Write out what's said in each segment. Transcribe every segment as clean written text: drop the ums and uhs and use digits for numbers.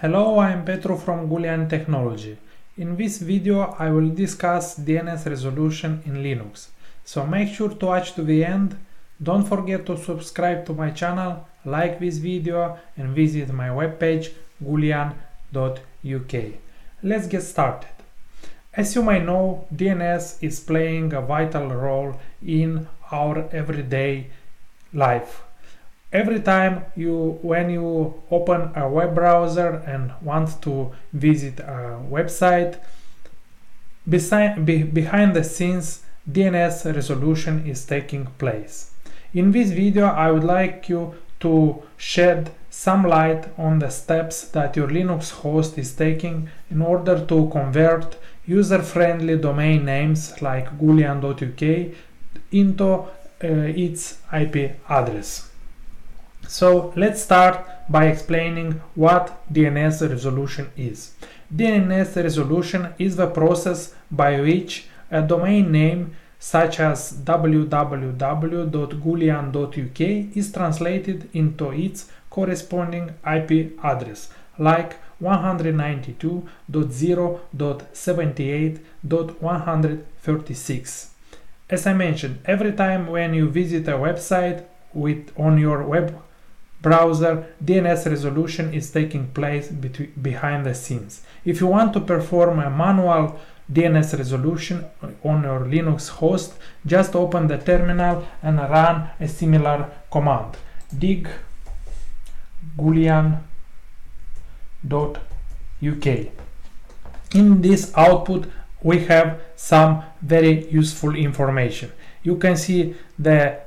Hello, I'm Petru from Gulian Technology. In this video I will discuss DNS resolution in Linux. So make sure to watch to the end. Don't forget to subscribe to my channel, like this video and visit my webpage gulian.uk. Let's get started. As you may know, DNS is playing a vital role in our everyday life. Every time when you open a web browser and want to visit a website, behind the scenes DNS resolution is taking place. In this video I would like you to shed some light on the steps that your Linux host is taking in order to convert user-friendly domain names like gulian.uk into its IP address. So let's start by explaining what DNS resolution is. DNS resolution is the process by which a domain name such as www.gulian.uk is translated into its corresponding IP address, like 192.0.78.136. As I mentioned, every time when you visit a website on your web browser, DNS resolution is taking place behind the scenes. If you want to perform a manual DNS resolution on your Linux host, just open the terminal and run a similar command: dig gulian.uk. In this output we have some very useful information. You can see the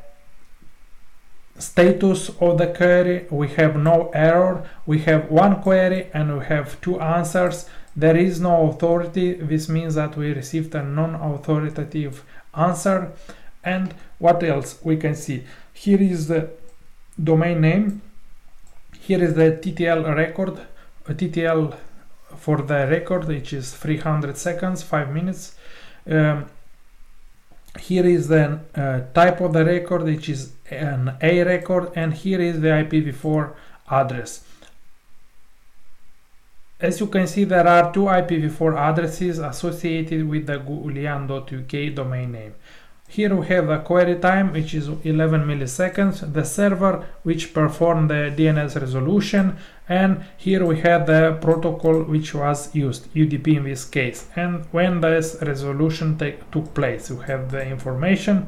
status of the query. We have no error, we have one query and we have two answers. There is no authority. This means that we received a non-authoritative answer. And what else we can see? Here is the domain name, here is the TTL record, TTL for the record, which is 300 seconds, 5 minutes. Here is the type of the record, which is an A record, and here is the IPv4 address. As you can see, there are two IPv4 addresses associated with the gulian.uk domain name. Here we have the query time, which is 11 milliseconds, the server which performed the DNS resolution, and here we have the protocol which was used, UDP in this case, and when this resolution took place. You have the information.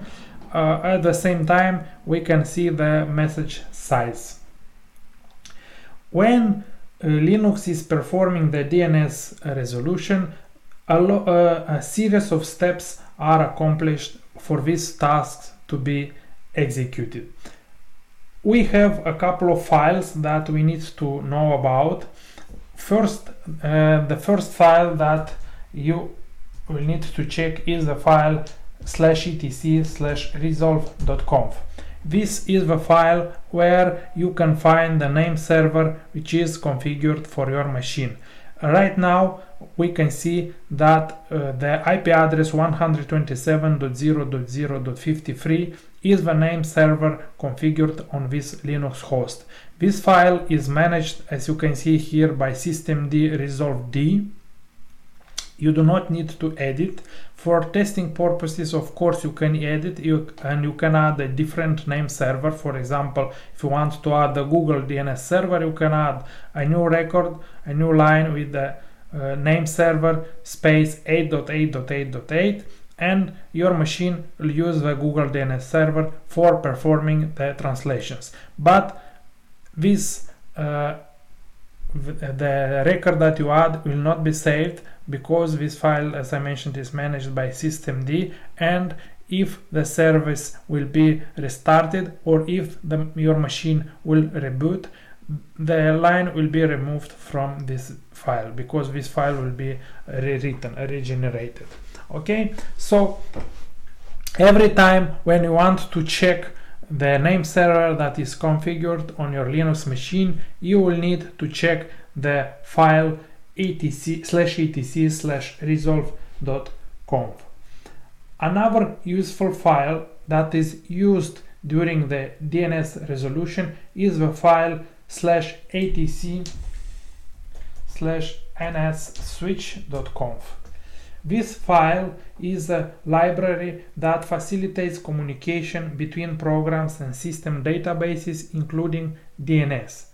At the same time we can see the message size. When Linux is performing the DNS resolution, a series of steps are accomplished for these tasks to be executed. We have a couple of files that we need to know about. First, the first file that you will need to check is the file /etc/resolve.conf. This is the file where you can find the name server which is configured for your machine. Right now we can see that the IP address 127.0.0.53 is the name server configured on this Linux host. This file is managed, as you can see here, by systemd resolved. You do not need to edit. For testing purposes, of course, you can edit and you can add a different name server. For example, if you want to add the Google DNS server, you can add a new record, a new line with the name server space 8.8.8.8, and your machine will use the Google DNS server for performing the translations. But this the record that you add will not be saved, because this file, as I mentioned, is managed by systemd, and if the service will be restarted or if your machine will reboot, the line will be removed from this file, because this file will be rewritten, regenerated. Okay, so every time when you want to check the name server that is configured on your Linux machine, you will need to check the file etc/resolve.conf. Another useful file that is used during the DNS resolution is the file /etc nslookup/nsswitch.conf. This file is a library that facilitates communication between programs and system databases, including DNS.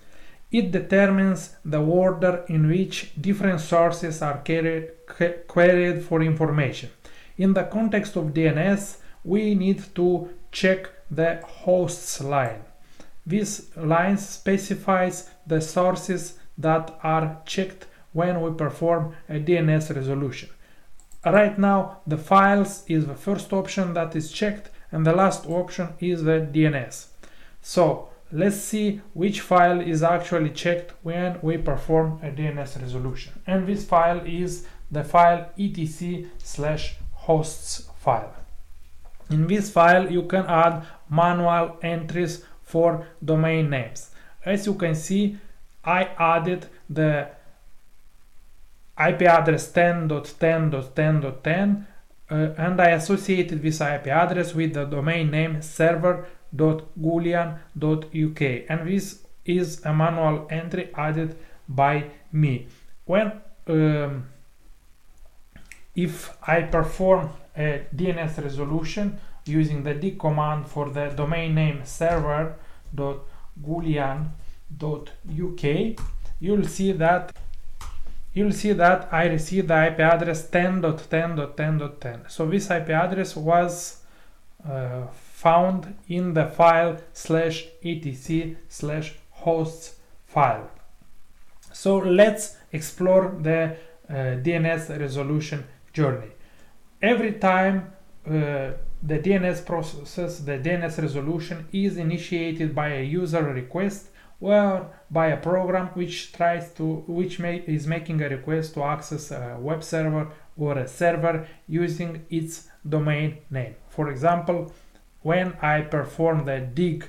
It determines the order in which different sources are queried for information. In the context of DNS, we need to check the hosts line. This line specifies the sources that are checked when we perform a DNS resolution. Right now, the files is the first option that is checked, and the last option is the DNS. So let's see which file is actually checked when we perform a DNS resolution. And this file is the file etc/hosts file. In this file, you can add manual entries for domain names. As you can see, I added the IP address 10.10.10.10 and I associated this IP address with the domain name server.gulian.uk, and this is a manual entry added by me. If I perform a DNS resolution using the D command for the domain name server.gulian.uk, you'll see that I received the IP address 10.10.10.10. So this IP address was found in the file /etc/hosts file. So let's explore the DNS resolution journey. Every time the DNS process, the DNS resolution is initiated by a user request or by a program which is making a request to access a web server or a server using its domain name. For example, when I perform the dig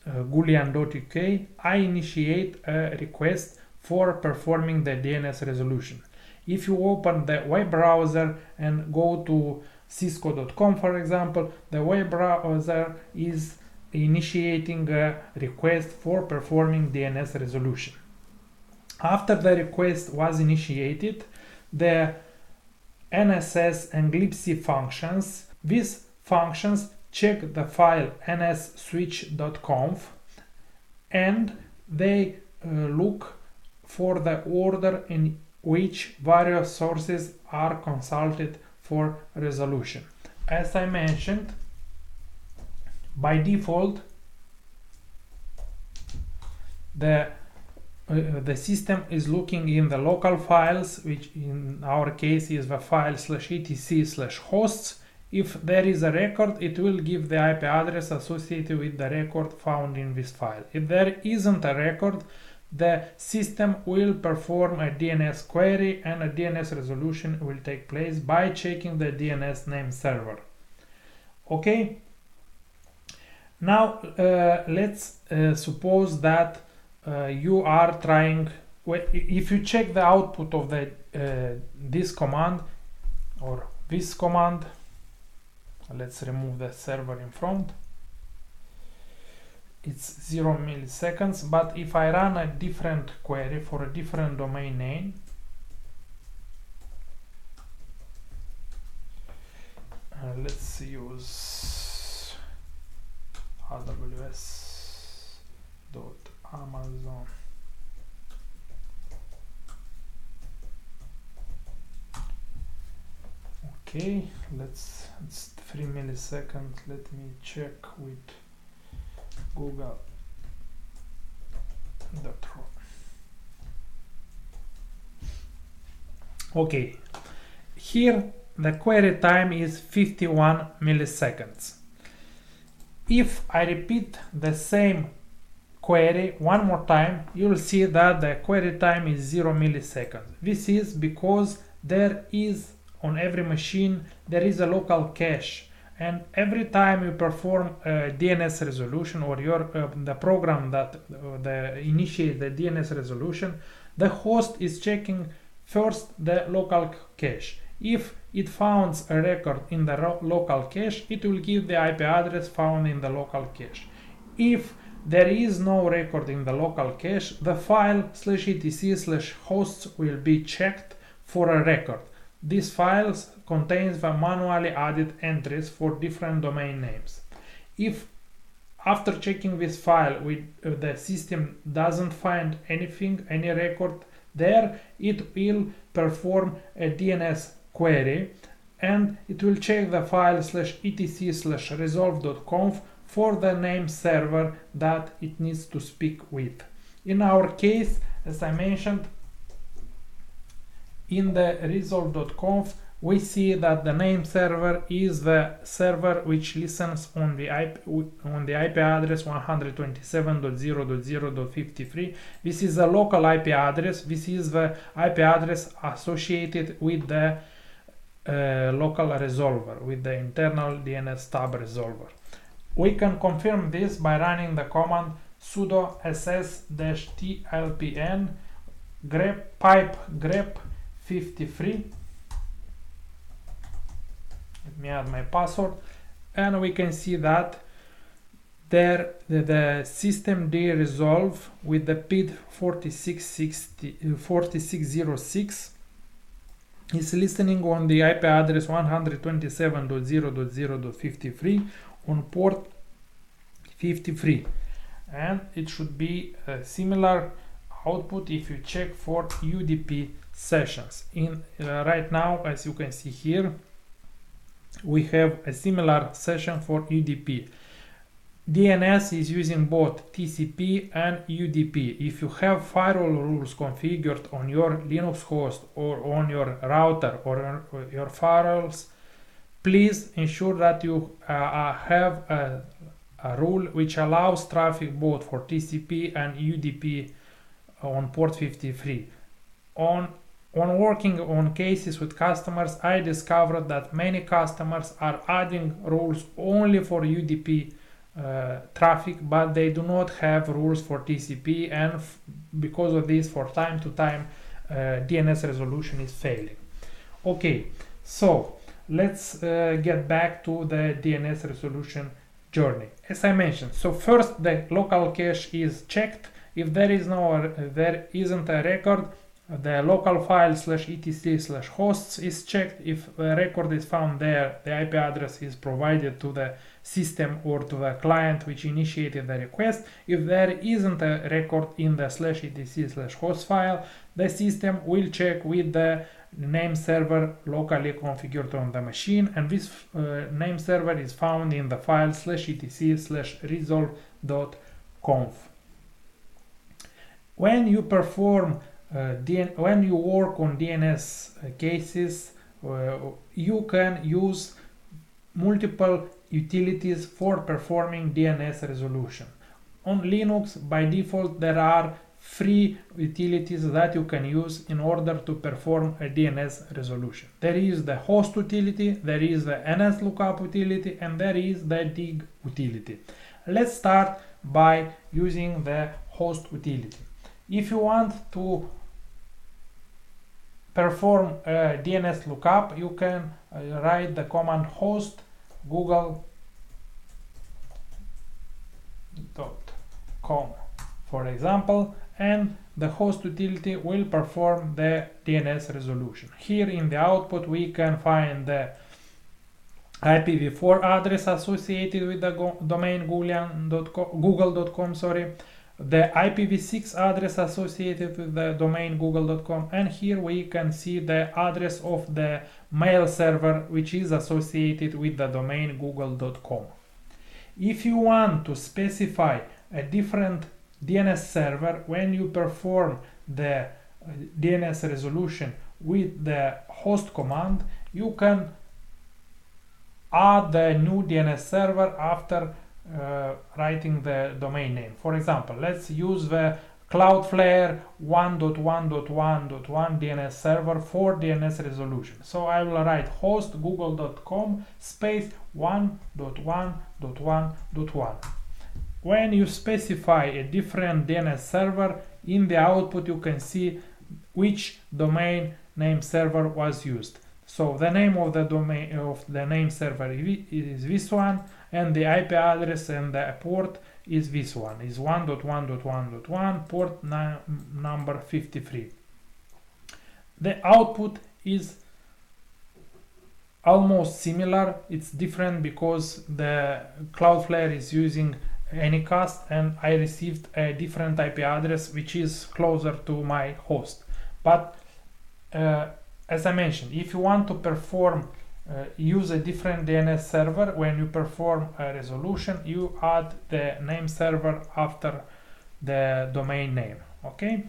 gulian.uk, I initiate a request for performing the DNS resolution. If you open the web browser and go to cisco.com, for example, the web browser is initiating a request for performing DNS resolution. After the request was initiated, the NSS and glibc functions, these functions check the file nslookup and they look for the order in which various sources are consulted for resolution. As I mentioned, by default, the system is looking in the local files, which in our case is the file /etc/hosts. If there is a record, it will give the IP address associated with the record found in this file. If there isn't a record, the system will perform a DNS query and a DNS resolution will take place by checking the DNS name server. Okay. Now let's suppose that you are trying, if you check the output of the this command or this command, let's remove the server in front, it's 0 milliseconds, but if I run a different query for a different domain name, let's use aws.amazon. Okay, it's 3 milliseconds. Let me check with Google.com. Okay, here the query time is 51 milliseconds. If I repeat the same query one more time, you'll see that the query time is 0 milliseconds. This is because there is, on every machine, there is a local cache, and every time you perform a DNS resolution, or the program that initiates the DNS resolution, the host is checking first the local cache. If it finds a record in the local cache, it will give the IP address found in the local cache. If there is no record in the local cache, the file /etc/hosts will be checked for a record. This file contains the manually added entries for different domain names. If after checking this file the system doesn't find anything, any record there, it will perform a DNS query and it will check the file /etc/resolve.conf for the name server that it needs to speak with. In our case, as I mentioned, in the resolve.conf we see that the name server is the server which listens on the IP address 127.0.0.53. This is a local IP address. This is the IP address associated with the local resolver, with the internal DNS tab resolver. We can confirm this by running the command sudo ss-tlpn pipe grep 53. Let me add my password, and we can see that there the systemd resolve with the PID 4606 is listening on the IP address 127.0.0.53 on port 53, and it should be a similar output if you check for UDP sessions. Right now, as you can see here, we have a similar session for UDP. DNS is using both TCP and UDP. If you have firewall rules configured on your Linux host or on your router or your firewalls, please ensure that you have a rule which allows traffic both for TCP and UDP on port 53. On working on cases with customers, I discovered that many customers are adding rules only for UDP traffic, but they do not have rules for TCP, and because of this, for time to time, DNS resolution is failing. Okay, so let's get back to the DNS resolution journey. As I mentioned, so first the local cache is checked. If there isn't a record, the local file /etc/hosts is checked. If a record is found there, the IP address is provided to the system or to the client which initiated the request. If there isn't a record in the /etc/host file, the system will check with the name server locally configured on the machine, and this name server is found in the file /etc/resolve.conf. When you perform when you work on DNS cases, you can use multiple utilities for performing DNS resolution. On Linux, by default, there are 3 utilities that you can use in order to perform a DNS resolution. There is the host utility, there is the nslookup utility, and there is the dig utility. Let's start by using the host utility. If you want to perform a DNS lookup, you can write the command host google.com, for example, and the host utility will perform the DNS resolution. Here in the output we can find the IPv4 address associated with the domain google.com, the IPv6 address associated with the domain google.com, and here we can see the address of the mail server which is associated with the domain google.com. If you want to specify a different DNS server when you perform the DNS resolution with the host command, you can add the new DNS server after writing the domain name. For example, let's use the Cloudflare 1.1.1.1 DNS server for DNS resolution. So I will write host google.com space 1.1.1.1. When you specify a different DNS server, in the output you can see which domain name server was used. So the name of the domain of the name server is this one, and the IP address and the port is this one, is 1.1.1.1 port number 53. The output is almost similar. It's different because the Cloudflare is using Anycast and I received a different IP address which is closer to my host. But as I mentioned, if you want to perform use a different DNS server, when you perform a resolution, you add the name server after the domain name. Okay,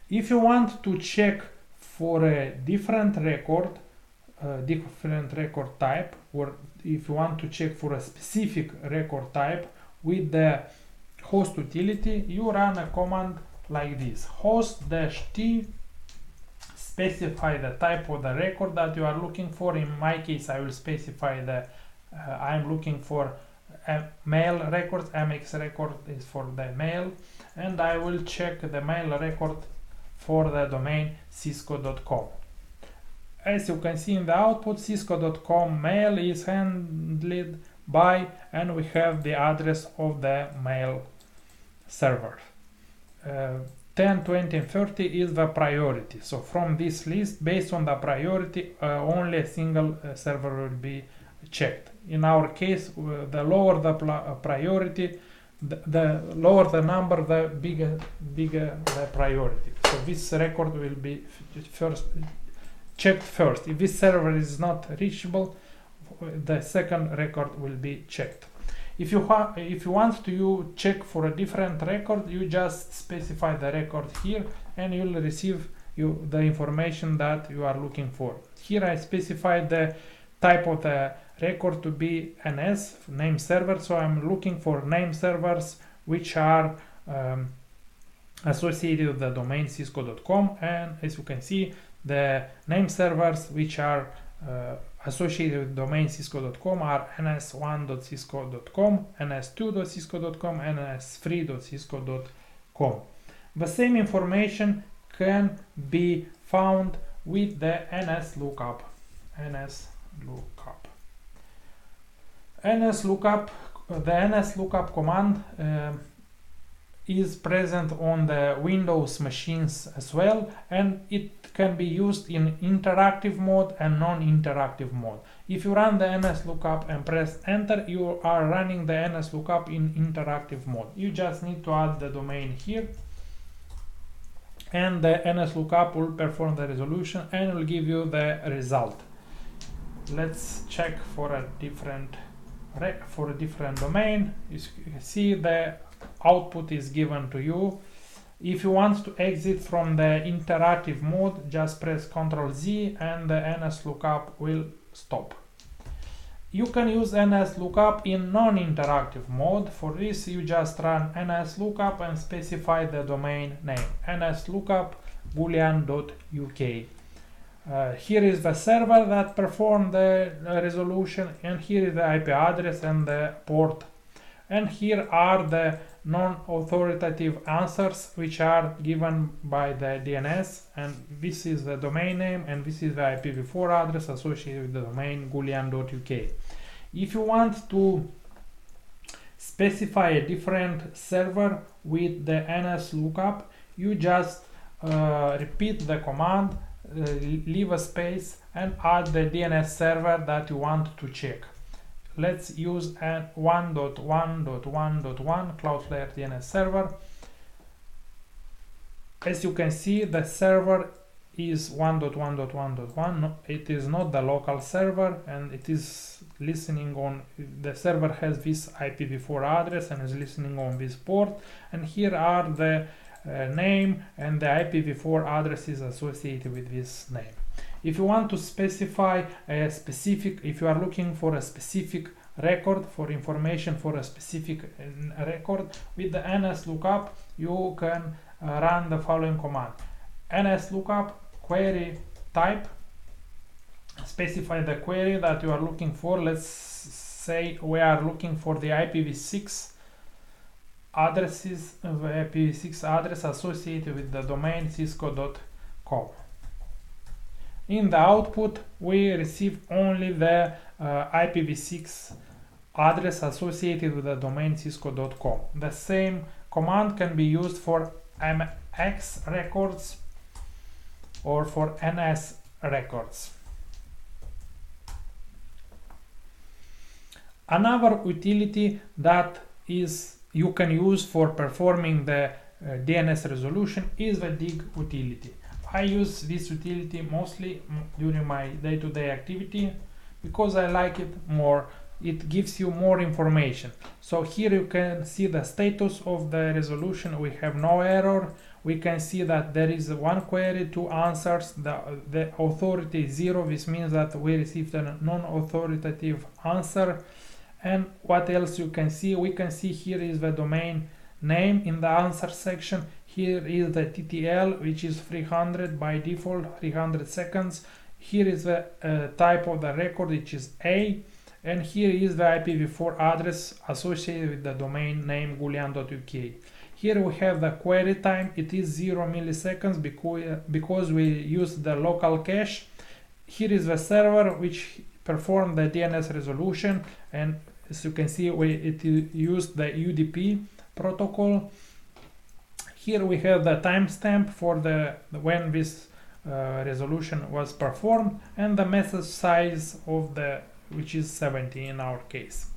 if you want to check for a different record type, or if you want to check for a specific record type with the host utility, you run a command like this: host-t, specify the type of the record that you are looking for. In my case, I will specify the I'm looking for mail records. MX record is for the mail, and I will check the mail record for the domain cisco.com. As you can see in the output, cisco.com mail is handled by, and we have the address of the mail server. 10, 20, and 30 is the priority. So from this list, based on the priority, only a single server will be checked. In our case, the lower the priority, the lower the number, the bigger the priority. So this record will be checked first. If this server is not reachable, the second record will be checked. If you want to check for a different record, you just specify the record here and you'll receive the information that you are looking for. Here I specified the type of the record to be NS, name server, so I'm looking for name servers which are associated with the domain cisco.com, and as you can see, the name servers which are associated with domain cisco.com are ns1.cisco.com, ns2.cisco.com, and ns3.cisco.com. The same information can be found with the nslookup. The nslookup command is present on the Windows machines as well, and it can be used in interactive mode and non-interactive mode. If you run the nslookup and press enter, you are running the nslookup in interactive mode. You just need to add the domain here, and the nslookup will perform the resolution and will give you the result. Let's check for a different domain. You can see the output is given to you. If you want to exit from the interactive mode, just press Ctrl-Z and the nslookup will stop. You can use nslookup in non-interactive mode. For this, you just run nslookup and specify the domain name, nslookup gulian.uk. Here is the server that performed the resolution, and here is the IP address and the port. And here are the non-authoritative answers which are given by the DNS, and this is the domain name and this is the IPv4 address associated with the domain gulian.uk. If you want to specify a different server with the nslookup, you just repeat the command, leave a space and add the DNS server that you want to check. Let's use a 1.1.1.1 Cloudflare DNS server. As you can see, the server is 1.1.1.1. No, it is not the local server, and it is listening on, the server has this IPv4 address and is listening on this port, and here are the name and the IPv4 addresses associated with this name. If you want to specify a specific, if you are looking for a specific record, for information for a specific record, with the nslookup you can run the following command: nslookup query type, specify the query that you are looking for. Let's say we are looking for the IPv6 addresses, the IPv6 address associated with the domain cisco.com. In the output, we receive only the IPv6 address associated with the domain cisco.com. The same command can be used for MX records or for NS records. Another utility that you can use for performing the DNS resolution is the dig utility. I use this utility mostly during my day-to-day activity because I like it more. It gives you more information. So here you can see the status of the resolution. We have no error. We can see that there is one query, 2 answers. The authority is 0. This means that we received a non-authoritative answer. And what else you can see? We can see here is the domain name in the answer section. Here is the TTL, which is 300 by default, 300 seconds. Here is the type of the record, which is A. And here is the IPv4 address associated with the domain name Gulian.uk. Here we have the query time. It is 0 milliseconds because we use the local cache. Here is the server which performed the DNS resolution, and as you can see it used the UDP protocol. Here we have the timestamp for when this resolution was performed, and the message size of which is 70 in our case.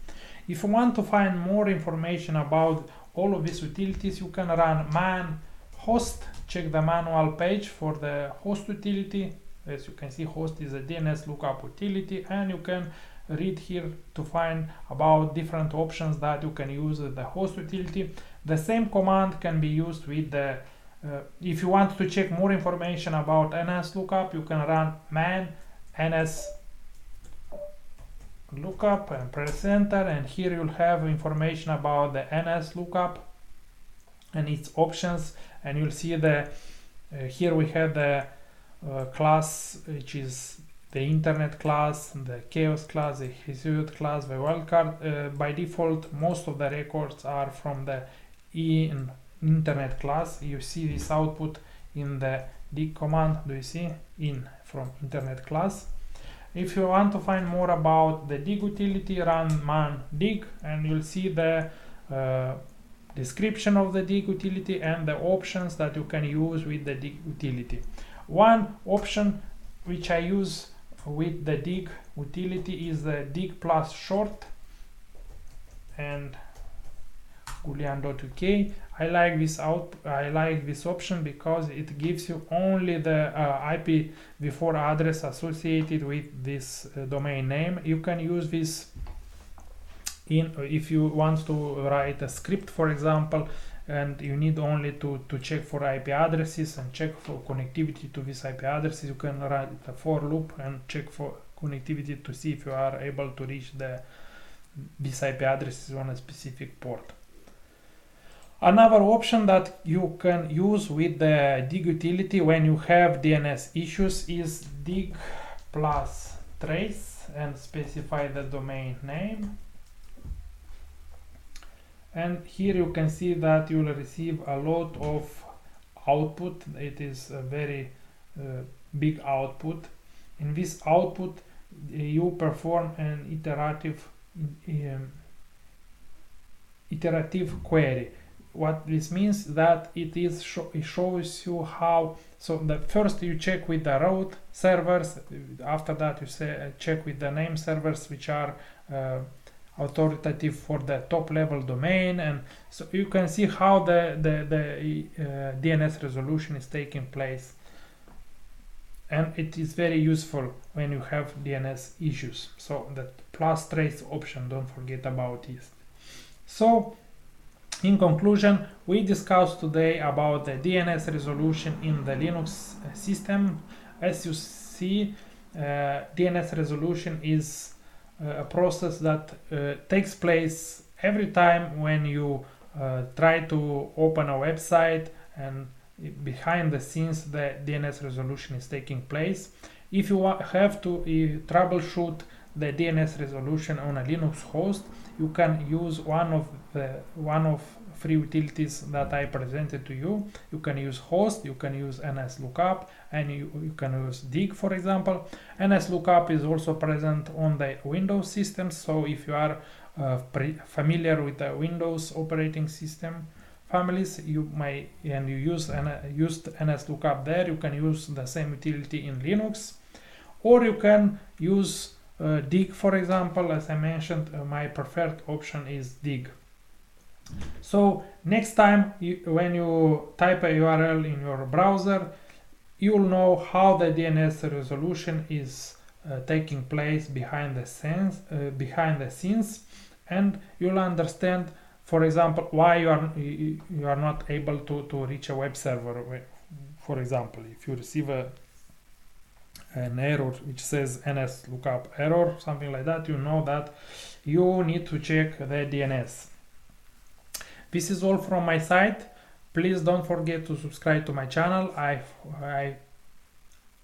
If you want to find more information about all of these utilities, you can run man host, check the manual page for the host utility. As you can see, host is a DNS lookup utility, and you can read here to find about different options that you can use with the host utility. The same command can be used with the if you want to check more information about nslookup, you can run man nslookup and press enter, and here you'll have information about the nslookup and its options. And you'll see here we have the class, which is the internet class, the chaos class, the Hesiod class, the wildcard. By default, most of the records are from the internet class. You see this output in the dig command. Do you see in from internet class? If you want to find more about the dig utility, run man dig, and you'll see the description of the dig utility and the options that you can use with the dig utility. One option which I use with the dig utility is the dig plus short and Gulian.uk. I like this option because it gives you only the IPv4 address associated with this domain name. You can use this if you want to write a script, for example, and you need only to check for IP addresses and check for connectivity to this IP addresses. You can write a for loop and check for connectivity to see if you are able to reach this IP addresses on a specific port. Another option that you can use with the dig utility when you have DNS issues is dig plus trace and specify the domain name. And here you can see that you will receive a lot of output. It is a very big output. In this output, you perform an iterative query. What this means that it shows you how. So first you check with the root servers. After that you check with the name servers, which are authoritative for the top level domain, and so you can see how the DNS resolution is taking place, and it is very useful when you have DNS issues. So the plus trace option, don't forget about it. So in conclusion, we discussed today about the DNS resolution in the Linux system. As you see, DNS resolution is a process that takes place every time when you try to open a website, and behind the scenes the DNS resolution is taking place. If you have to troubleshoot the DNS resolution on a Linux host, you can use one of three utilities that I presented to you. You can use host, you can use nslookup, and you can use dig, for example. nslookup is also present on the Windows system, so if you are familiar with the Windows operating system families, you used nslookup there, you can use the same utility in Linux, or you can use dig, for example. As I mentioned, my preferred option is dig. So next time when you type a URL in your browser, you'll know how the DNS resolution is taking place behind the scenes, and you'll understand, for example, why you are not able to reach a web server. For example, if you receive an error which says nslookup error, something like that, you know that you need to check the DNS. This is all from my side. Please don't forget to subscribe to my channel. I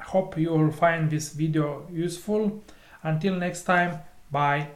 hope you will find this video useful. Until next time, bye.